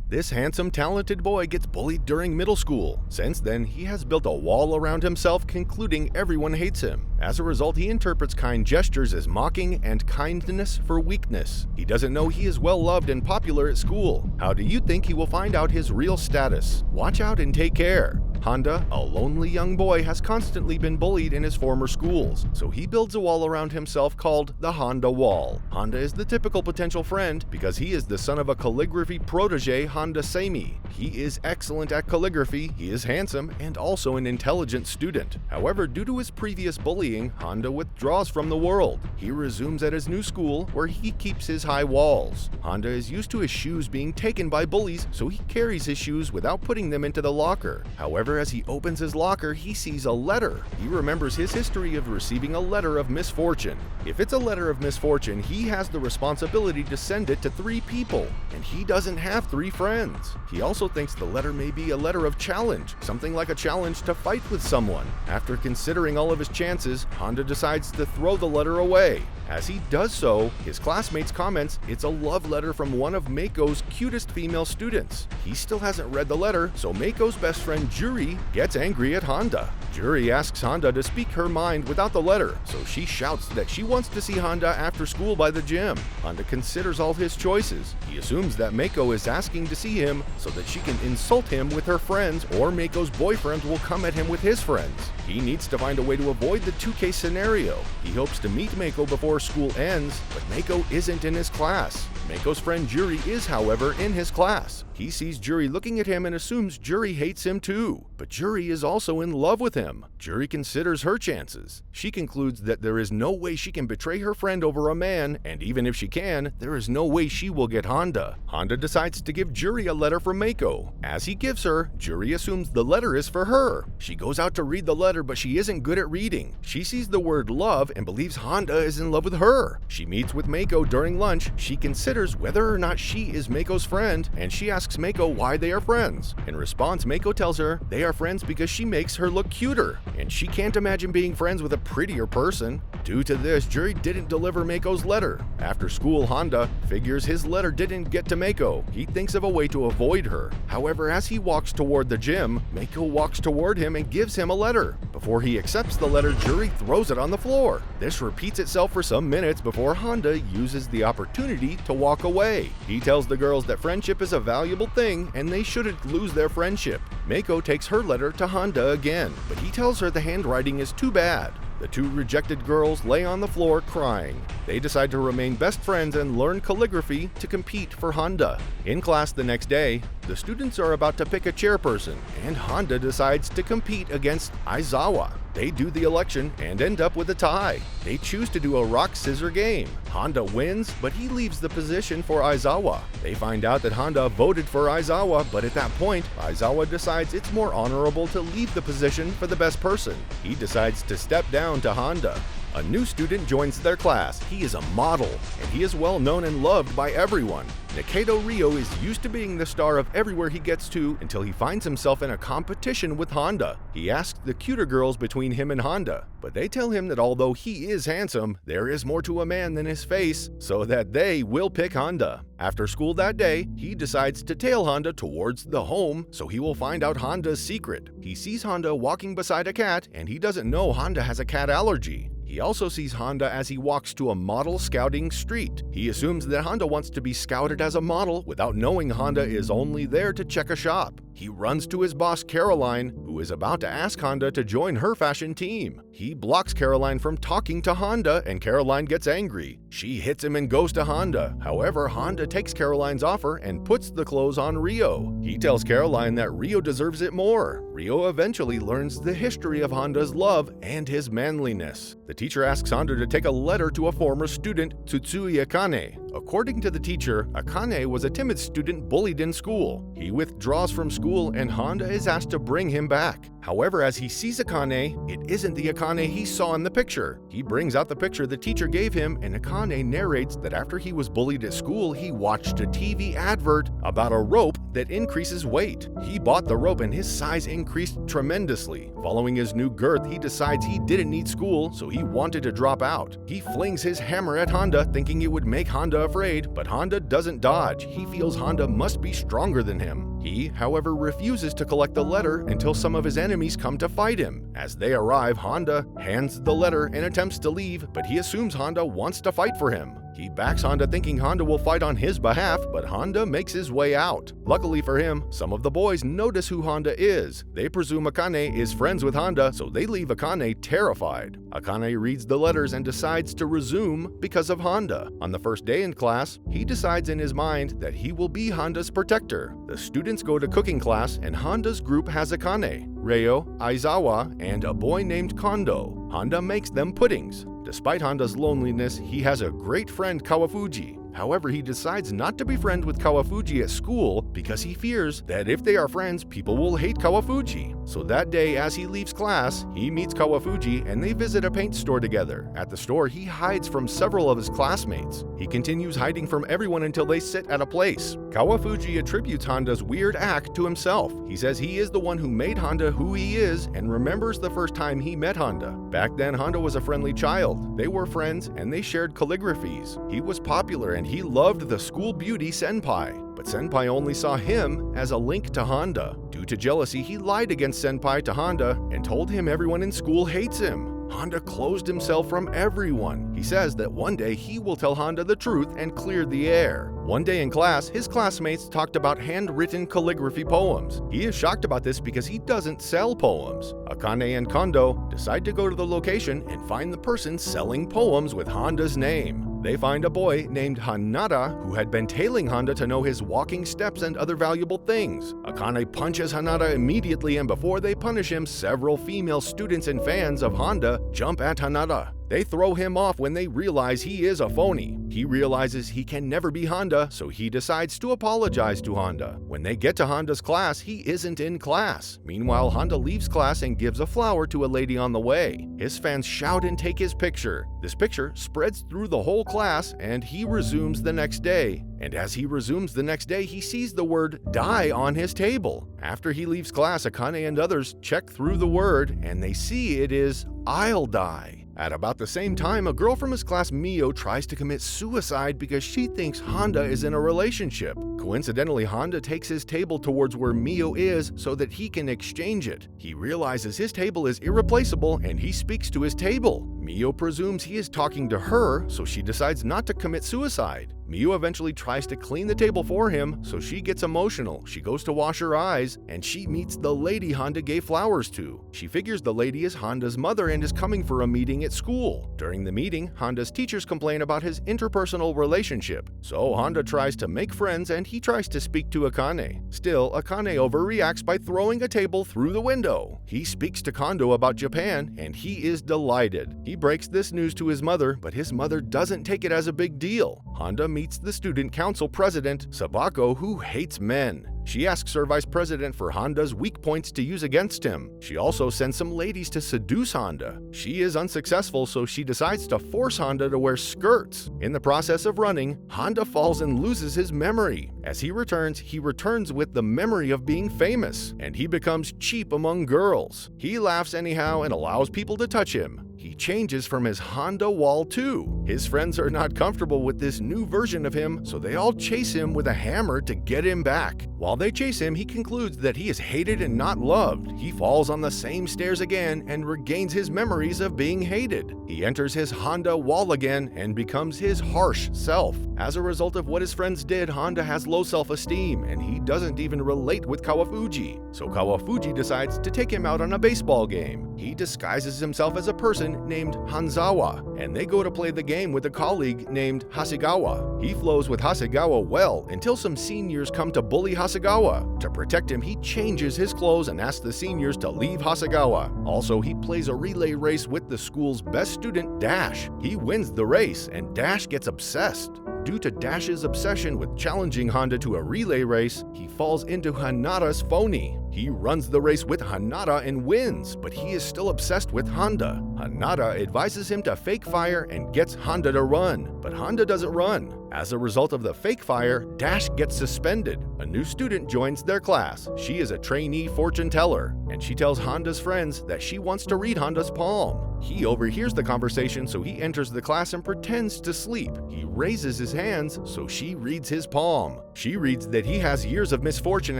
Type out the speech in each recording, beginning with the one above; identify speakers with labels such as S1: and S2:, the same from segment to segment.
S1: This handsome, talented boy gets bullied during middle school. Since then, he has built a wall around himself, concluding everyone hates him. As a result, he interprets kind gestures as mocking and kindness for weakness. He doesn't know he is well loved and popular at school. How do you think he will find out his real status? Watch out and take care. Handa, a lonely young boy, has constantly been bullied in his former schools, so he builds a wall around himself called the Handa Wall. Handa is the typical potential friend because he is the son of a calligraphy protege, Handa Semi. He is excellent at calligraphy, he is handsome, and also an intelligent student. However, due to his previous bullying, Handa withdraws from the world. He resumes at his new school, where he keeps his high walls. Handa is used to his shoes being taken by bullies, so he carries his shoes without putting them into the locker. However, as he opens his locker, he sees a letter. He remembers his history of receiving a letter of misfortune. If it's a letter of misfortune, he has the responsibility to send it to 3 people, and he doesn't have 3 friends. He also thinks the letter may be a letter of challenge, something like a challenge to fight with someone. After considering all of his chances, Handa decides to throw the letter away. As he does so, his classmates comments it's a love letter from one of Mako's cutest female students. He still hasn't read the letter, so Mako's best friend Juri gets angry at Handa. Juri asks Handa to speak her mind without the letter, so she shouts that she wants to see Handa after school by the gym. Handa considers all his choices. He assumes that Mako is asking to see him so that she can insult him with her friends, or Mako's boyfriend will come at him with his friends. He needs to find a way to avoid the 2-case scenario. He hopes to meet Mako before school ends, but Mako isn't in his class. Mako's friend Juri is, however, in his class. He sees Juri looking at him and assumes Juri hates him too. But Juri is also in love with him. Juri considers her chances. She concludes that there is no way she can betray her friend over a man, and even if she can, there is no way she will get Handa. Handa decides to give Juri a letter from Mako. As he gives her, Juri assumes the letter is for her. She goes out to read the letter, but she isn't good at reading. She sees the word love and believes Handa is in love with her. She meets with Mako during lunch. She considers whether or not she is Mako's friend, and she asks Mako why they are friends. In response, Mako tells her they are friends because she makes her look cuter, and she can't imagine being friends with a prettier person. Due to this, Juri didn't deliver Mako's letter. After school, Handa figures his letter didn't get to Mako. He thinks of a way to avoid her. However, as he walks toward the gym, Mako walks toward him and gives him a letter. Before he accepts the letter, Juri throws it on the floor. This repeats itself for some minutes before Handa uses the opportunity to walk away. He tells the girls that friendship is a valuable thing and they shouldn't lose their friendship. Mako takes her letter to Handa again, but he tells her the handwriting is too bad. The 2 rejected girls lay on the floor crying. They decide to remain best friends and learn calligraphy to compete for Handa. In class the next day, the students are about to pick a chairperson, and Handa decides to compete against Aizawa. They do the election and end up with a tie. They choose to do a rock-scissor game. Handa wins, but he leaves the position for Aizawa. They find out that Handa voted for Aizawa, but at that point, Aizawa decides it's more honorable to leave the position for the best person. He decides to step down to Handa. A new student joins their class. He is a model, and he is well known and loved by everyone. Naketo Ryo is used to being the star of everywhere he gets to until he finds himself in a competition with Handa. He asks the cuter girls between him and Handa, but they tell him that although he is handsome, there is more to a man than his face, so that they will pick Handa. After school that day, he decides to tail Handa towards the home so he will find out Handa's secret. He sees Handa walking beside a cat, and he doesn't know Handa has a cat allergy. He also sees Handa as he walks to a model scouting street. He assumes that Handa wants to be scouted as a model without knowing Handa is only there to check a shop. He runs to his boss Caroline, who is about to ask Handa to join her fashion team. He blocks Caroline from talking to Handa, and Caroline gets angry. She hits him and goes to Handa. However, Handa takes Caroline's offer and puts the clothes on Ryo. He tells Caroline that Ryo deserves it more. Ryo eventually learns the history of Handa's love and his manliness. The teacher asks Handa to take a letter to a former student, Tsutsui Akane. According to the teacher, Akane was a timid student bullied in school. He withdraws from school and Handa is asked to bring him back. However, as he sees Akane, it isn't the Akane he saw in the picture. He brings out the picture the teacher gave him, and Akane narrates that after he was bullied at school, he watched a TV advert about a rope that increases weight. He bought the rope and his size increased tremendously. Following his new girth, he decides he didn't need school, so he wanted to drop out. He flings his hammer at Handa, thinking it would make Handa afraid, but Handa doesn't dodge. He feels Handa must be stronger than him. He, however, refuses to collect the letter until some of his enemies come to fight him. As they arrive, Handa hands the letter and attempts to leave, but he assumes Handa wants to fight for him. He backs Handa thinking Handa will fight on his behalf, but Handa makes his way out. Luckily for him, some of the boys notice who Handa is. They presume Akane is friends with Handa, so they leave Akane terrified. Akane reads the letters and decides to resume because of Handa. On the first day in class, he decides in his mind that he will be Handa's protector. The students go to cooking class, and Handa's group has Akane, Reo, Aizawa, and a boy named Kondo. Handa makes them puddings. Despite Handa's loneliness, he has a great friend Kawafuji. However, he decides not to befriend with Kawafuji at school because he fears that if they are friends, people will hate Kawafuji. So that day, as he leaves class, he meets Kawafuji and they visit a paint store together. At the store, he hides from several of his classmates. He continues hiding from everyone until they sit at a place. Kawafuji attributes Handa's weird act to himself. He says he is the one who made Handa who he is and remembers the first time he met Handa. Back then, Handa was a friendly child. They were friends and they shared calligraphies. He was popular and he loved the school beauty Senpai, but Senpai only saw him as a link to Handa. Due to jealousy, he lied against Senpai to Handa and told him everyone in school hates him. Handa closed himself from everyone. He says that one day he will tell Handa the truth and clear the air. One day in class, his classmates talked about handwritten calligraphy poems. He is shocked about this because he doesn't sell poems. Akane and Kondo decide to go to the location and find the person selling poems with Handa's name. They find a boy named Hanada who had been tailing Handa to know his walking steps and other valuable things. Akane punches Hanada immediately, and before they punish him, several female students and fans of Handa jump at Hanada. They throw him off when they realize he is a phony. He realizes he can never be Handa, so he decides to apologize to Handa. When they get to Handa's class, he isn't in class. Meanwhile, Handa leaves class and gives a flower to a lady on the way. His fans shout and take his picture. This picture spreads through the whole class, and he resumes the next day. And as he resumes the next day, he sees the word die on his table. After he leaves class, Akane and others check through the word, and they see it is I'll die. At about the same time, a girl from his class, Mio, tries to commit suicide because she thinks Handa is in a relationship. Coincidentally, Handa takes his table towards where Mio is so that he can exchange it. He realizes his table is irreplaceable and he speaks to his table. Mio presumes he is talking to her, so she decides not to commit suicide. Mio eventually tries to clean the table for him, so she gets emotional. She goes to wash her eyes, and she meets the lady Handa gave flowers to. She figures the lady is Handa's mother and is coming for a meeting at school. During the meeting, Handa's teachers complain about his interpersonal relationship, so Handa tries to make friends and he tries to speak to Akane. Still, Akane overreacts by throwing a table through the window. He speaks to Kondo about Japan, and he is delighted. He breaks this news to his mother, but his mother doesn't take it as a big deal. Handa meets the student council president, Sabako, who hates men. She asks her vice president for Handa's weak points to use against him. She also sends some ladies to seduce Handa. She is unsuccessful, so she decides to force Handa to wear skirts. In the process of running, Handa falls and loses his memory. As he returns with the memory of being famous, and he becomes cheap among girls. He laughs anyhow and allows people to touch him. He changes from his Handa wall too. His friends are not comfortable with this new version of him, so they all chase him with a hammer to get him back. While they chase him, he concludes that he is hated and not loved. He falls on the same stairs again and regains his memories of being hated. He enters his Handa wall again and becomes his harsh self. As a result of what his friends did, Handa has low self-esteem and he doesn't even relate with Kawafuji. So Kawafuji decides to take him out on a baseball game. He disguises himself as a person named Hanzawa, and they go to play the game with a colleague named Hasegawa. He flows with Hasegawa well until some seniors come to bully Hasegawa. To protect him, he changes his clothes and asks the seniors to leave Hasegawa. Also, he plays a relay race with the school's best student, Dash. He wins the race, and Dash gets obsessed. Due to Dash's obsession with challenging Handa to a relay race, he falls into Hanada's phony. He runs the race with Handa and wins, but he is still obsessed with Handa. Handa advises him to fake fire and gets Handa to run, but Handa doesn't run. As a result of the fake fire, Dash gets suspended. A new student joins their class. She is a trainee fortune teller, and she tells Handa's friends that she wants to read Handa's palm. He overhears the conversation, so he enters the class and pretends to sleep. He raises his hands, so she reads his palm. She reads that he has years of misfortune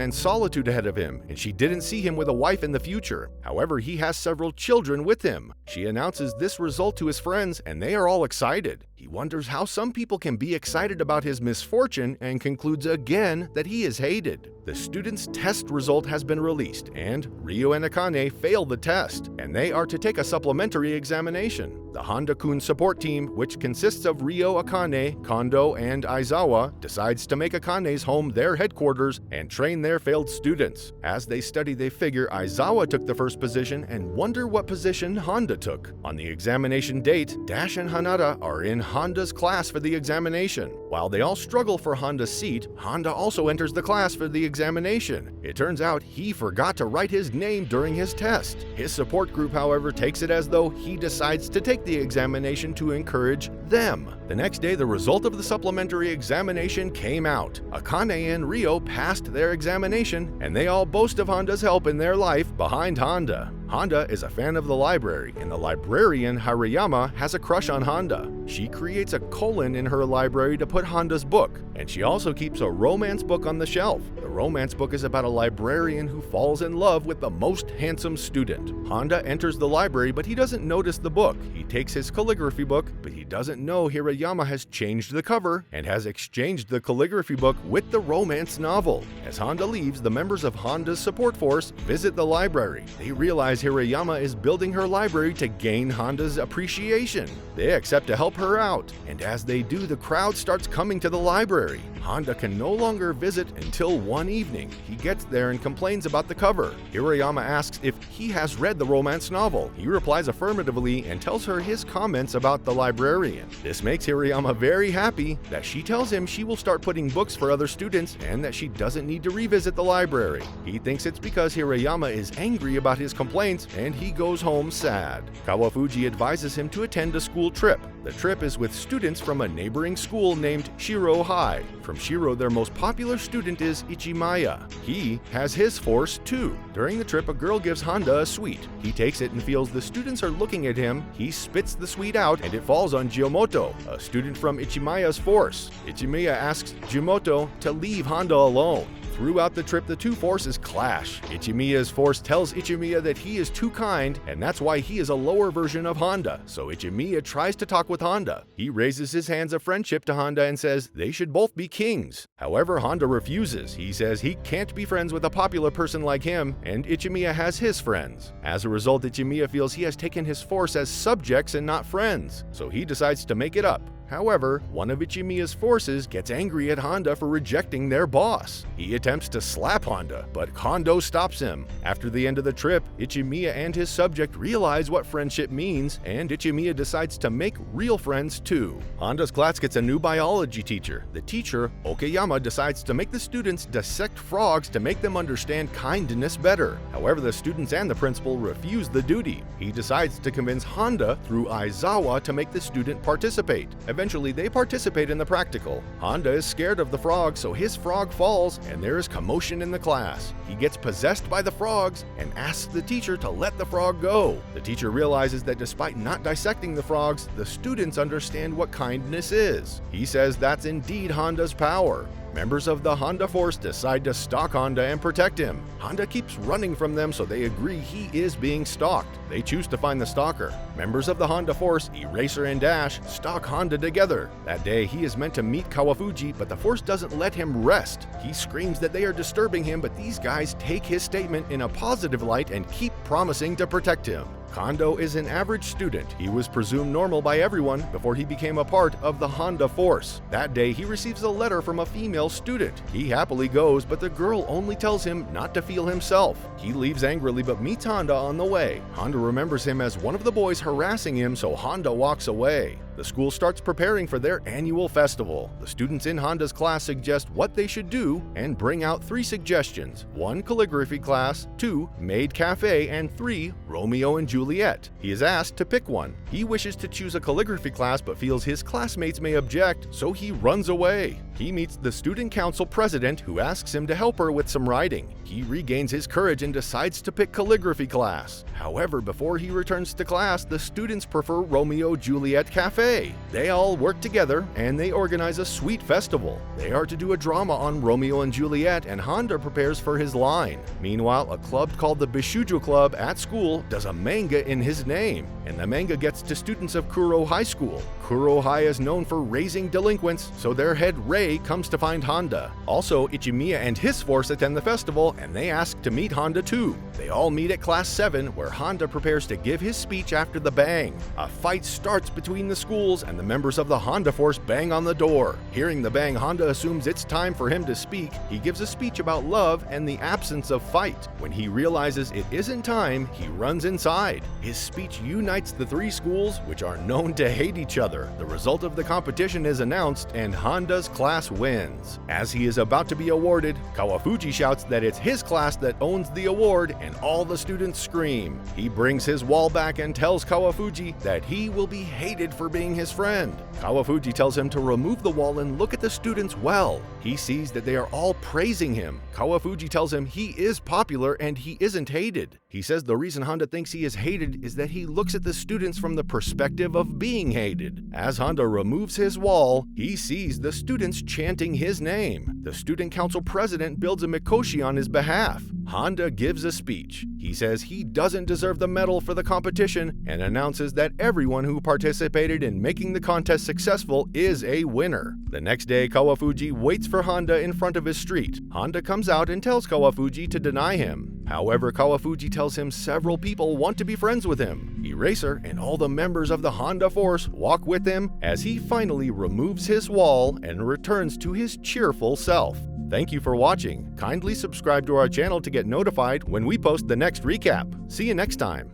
S1: and solitude ahead of him, and she didn't see him with a wife in the future. However, he has several children with him. She announces this result to his friends, and they are all excited. He wonders how some people can be excited about his misfortune and concludes again that he is hated. The student's test result has been released, and Ryo and Akane fail the test, and they are to take a supplementary examination. The Handa-kun support team, which consists of Ryo, Akane, Kondo, and Aizawa, decides to make Akane's home their headquarters and train their failed students. As they study, they figure Aizawa took the first position and wonder what position Handa took. On the examination date, Dash and Hanada are in Handa's class for the examination. While they all struggle for Handa's seat, Handa also enters the class for the examination. It turns out he forgot to write his name during his test. His support group, however, takes it as though he decides to take the examination to encourage them. The next day, the result of the supplementary examination came out. Akane and Ryo passed their examination, and they all boast of Handa's help in their life behind Handa. Handa is a fan of the library, and the librarian Harayama has a crush on Handa. She creates a colon in her library to put Handa's book, and she also keeps a romance book on the shelf. The romance book is about a librarian who falls in love with the most handsome student. Handa enters the library, but he doesn't notice the book. He takes his calligraphy book, but he doesn't know Hirayama has changed the cover and has exchanged the calligraphy book with the romance novel. As Handa leaves, the members of Handa's support force visit the library. They realize Hirayama is building her library to gain Handa's appreciation. They accept to help her out, and as they do, the crowd starts coming to the library. Handa can no longer visit until one evening. He gets there and complains about the cover. Hirayama asks if he has read the romance novel. He replies affirmatively and tells her his comments about the librarian. This makes Hirayama very happy that she tells him she will start putting books for other students and that she doesn't need to revisit the library. He thinks it's because Hirayama is angry about his complaints, and he goes home sad. Kawafuji advises him to attend a school trip. The trip is with students from a neighboring school named Shiro High. From Shiro, their most popular student is Ichimaya. He has his force too. During the trip, a girl gives Handa a sweet. He takes it and feels the students are looking at him. He spits the sweet out and it falls on Jiyomoto, a student from Ichimaya's force. Ichimiya asks Jiyomoto to leave Handa alone. Throughout the trip, the two forces clash. Ichimiya's force tells Ichimiya that he is too kind, and that's why he is a lower version of Handa, so Ichimiya tries to talk with Handa. He raises his hands of friendship to Handa and says they should both be kings. However, Handa refuses. He says he can't be friends with a popular person like him, and Ichimiya has his friends. As a result, Ichimiya feels he has taken his force as subjects and not friends, so he decides to make it up. However, one of Ichimiya's forces gets angry at Handa for rejecting their boss. He attempts to slap Handa, but Kondo stops him. After the end of the trip, Ichimiya and his subject realize what friendship means, and Ichimiya decides to make real friends too. Handa's class gets a new biology teacher. The teacher, Okeyama, decides to make the students dissect frogs to make them understand kindness better. However, the students and the principal refuse the duty. He decides to convince Handa through Aizawa to make the student participate. Eventually, they participate in the practical. Handa is scared of the frog, so his frog falls, and there is commotion in the class. He gets possessed by the frogs and asks the teacher to let the frog go. The teacher realizes that despite not dissecting the frogs, the students understand what kindness is. He says that's indeed Handa's power. Members of the Handa force decide to stalk Handa and protect him. Handa keeps running from them, so they agree he is being stalked. They choose to find the stalker. Members of the Handa force, Eraser and Dash, stalk Handa together. That day, he is meant to meet Kawafuji, but the force doesn't let him rest. He screams that they are disturbing him, but these guys take his statement in a positive light and keep promising to protect him. Kondo is an average student. He was presumed normal by everyone before he became a part of the Handa force. That day, he receives a letter from a female student. He happily goes, but the girl only tells him not to feel himself. He leaves angrily but meets Handa on the way. Handa remembers him as one of the boys harassing him, so Handa walks away. The school starts preparing for their annual festival. The students in Handa's class suggest what they should do and bring out 3 suggestions: 1 calligraphy class, 2 maid cafe, and 3 Romeo and Juliet. He is asked to pick one. He wishes to choose a calligraphy class but feels his classmates may object, so he runs away. He meets the student council president, who asks him to help her with some writing. He regains his courage and decides to pick calligraphy class. However, before he returns to class, the students prefer Romeo-Juliet Cafe. They all work together and they organize a sweet festival. They are to do a drama on Romeo and Juliet, and Handa prepares for his line. Meanwhile, a club called the Bishujo Club at school does a manga in his name, and the manga gets to students of Kuro High School. Kuro High is known for raising delinquents, so their head Ray comes to find Handa. Also, Ichimiya and his force attend the festival, and they ask to meet Handa too. They all meet at Class 7, where Handa prepares to give his speech after the bang. A fight starts between the schools, and the members of the Handa force bang on the door. Hearing the bang, Handa assumes it's time for him to speak. He gives a speech about love and the absence of fight. When he realizes it isn't time, he runs inside. His speech unites the 3 schools, which are known to hate each other. The result of the competition is announced, and Handa's class wins. As he is about to be awarded, Kawafuji shouts that it's his class that owns the award, and all the students scream. He brings his wall back and tells Kawafuji that he will be hated for being his friend. Kawafuji tells him to remove the wall and look at the students well. He sees that they are all praising him. Kawafuji tells him he is popular and he isn't hated. He says the reason Handa thinks he is hated is that he looks at the students from the perspective of being hated. As Handa removes his wall, he sees the students chanting his name. The student council president builds a mikoshi on his behalf. Handa gives a speech. He says he doesn't deserve the medal for the competition and announces that everyone who participated in making the contest successful is a winner. The next day, Kawafuji waits for Handa in front of his street. Handa comes out and tells Kawafuji to deny him. However, Kawafuji tells him several people want to be friends with him. Eraser and all the members of the Handa force walk with him as he finally removes his wall and returns to his cheerful self. Thank you for watching. Kindly subscribe to our channel to get notified when we post the next recap. See you next time.